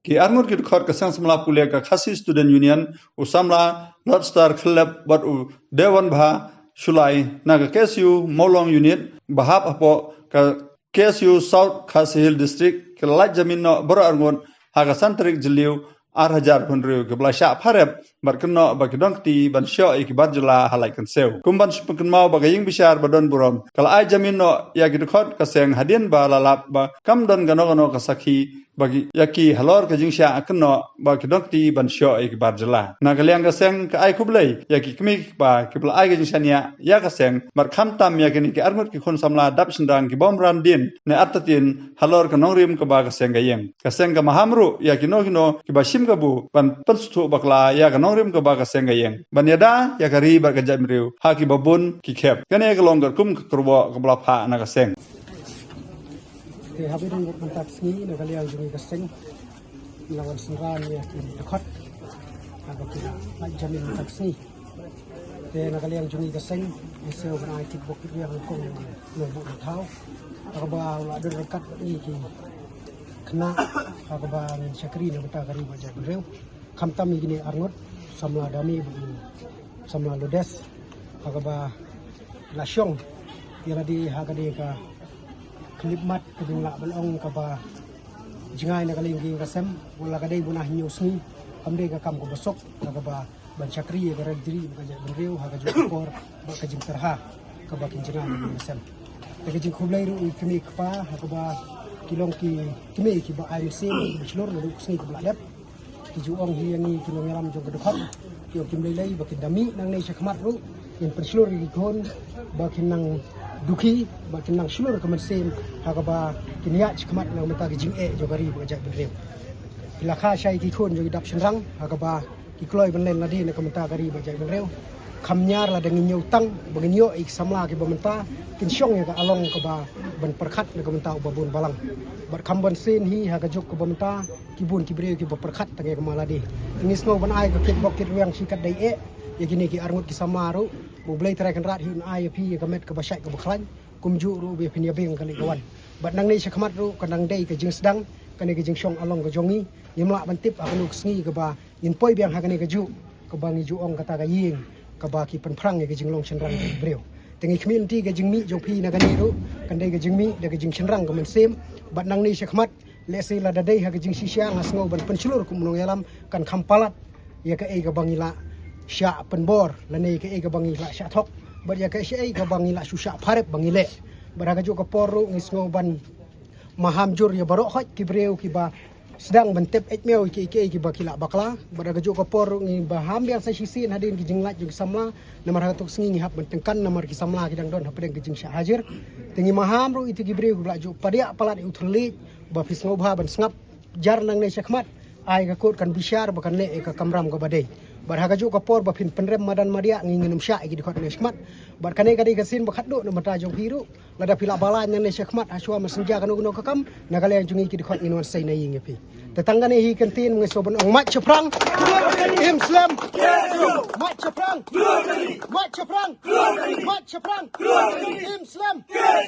Ki armur ki khot ka sang samla pule ka khasi student union usamla North Star Club bat u Dewan Bha Sulai naga KSU Molong unit bahap apo ka KSU South Khasi Hill district ke laj jamin no baro arngon haga santrik jeliu 8,000 penriu ke belasya parep berkena bagi dongti ban syo ikibat jela halai kenseu kumban sepekin mau bagi yang besar badon burom kalau ai jamin no ya gidukot kaseng hadin ba lalap ba kam don gano kasaki bagi yaki halor ke jingsya akenno bagi dongti ban syo ikibat jela na kaliang kaseng ke ai kublai yaki kemik ba kibla ai ke jingsanya ya kaseng bar kham tam ya kini ke armut ki khon samla dap sendang ki bom randin ne atatin halor ke nongrim ke ba kaseng gayeng kaseng ke mahamru ya kino ki basim gabu ban penstu bakla ya kanong rim ka ba ka sengayeng ban yada ya kari ba ka jamriu ha ki babun ki khep kane ka long kum ka kurbo ka bla pha na ka seng ke habi dong kontak sini na kali ang jumi ka seng lawan sinran ya ki dekat aga ki ma jamin kontak sini te na kali ang jumi ka seng iseu ban ai ki bok ki ya kong no bu thau aga ba la de rekat ni ki kena kabar syakri ni beta kari baca beliau kamtam ini arngot samla dami samla lodes kabar lasyong yang di hagade ka klipmat kedua belong kabar jengai nak lagi kasem wala kadai bunah nyusni amde ka kam ko besok kabar ban syakri ka diri baca beliau hagajo kor ba ka jing terha ka bakin jengai ni kasem ka jing khublai ru kini kapa kabar kilong ki kime ki ba ai sim chlor lu sni ko bladap ki juong hi ni kilong yaram jo gedhot ki kim lei ba ki dami nang nei sakmat ru in perslor ki kon ba ki nang duki ba ki nang shlor ka sim ha ka ba ki niya sakmat nang mata ki jing e jo gari ba ja bedrew pila kha shai ki kon jo dap senrang ha ka ba ki kloi ban len ladi na ka mata gari ba ja bedrew khamnyar la dengin nyutang bangin yo ik samla ki ba menta kin syong ya ka along ka ba ban perkhat na ka menta babun balang bar kamban sen hi ha ka juk ka ba menta ki bun ki breu ki ba perkhat tange ka maladi ngis no ban ai ka kit bok kit yang sikat dai e ya kini ki arngut ki samaru bu blai trai kan rat hi ai pi ka met ka ba syai ka ba khlan kum ju ru be pinya beng kali kawan bat nang nei sakmat ru kanang dai ka jing sedang kane ka jing syong along ka jongi yimla ban tip akanu sngi ka ba in poi biang ha kane ka ju ka ba ngi ju ong kata ka ying ka ba ki pen phrang ke jing long chenrang ka breu tengi community ke jing mi jong phi na gani ru kan dai ke jing mi de ke jing chenrang ka men sem bat nang ni sakmat le se la dadai ha ke jing sisya ngasngo ban pencelur kum nong yalam kan khampalat ya ka e ka bangila sya penbor la nei ka e ka bangila sya thok bat ya ka e ka bangila susya pharep bangile bara ka jo ka poru ngisngo ban maham jur ya barok hot ki breu ki ba sedang bentep ekmeo ki ba kila bakla bara ka jo ka por ngi baham yang sa sisin hadin ki jinglat jing samla namar hatok sngi hap bentengkan namar ki samla ki dang don hapedeng ki jing syahajir tengi maham ro itu ki breu bla jo padia palat utrli ba fisngo bha ban sngap jar nang ne sakmat ai ka kot kan bisyar bakan le ka kamram ka badai bar ha ka jo ka por ba phin penrem madan madia ngi nginum sya ki dikot ne sakmat bar kane ka di kasin bakat do namar ta jong hiru lada pila balan nang ne sakmat aswa masenja kan uno ka kam nagale yang jungi ki dikot inwan sai na ying pi tetangga ni hi kantin mengesoban ong mat ceprang Islam mat ceprang mat ceprang mat ceprang Islam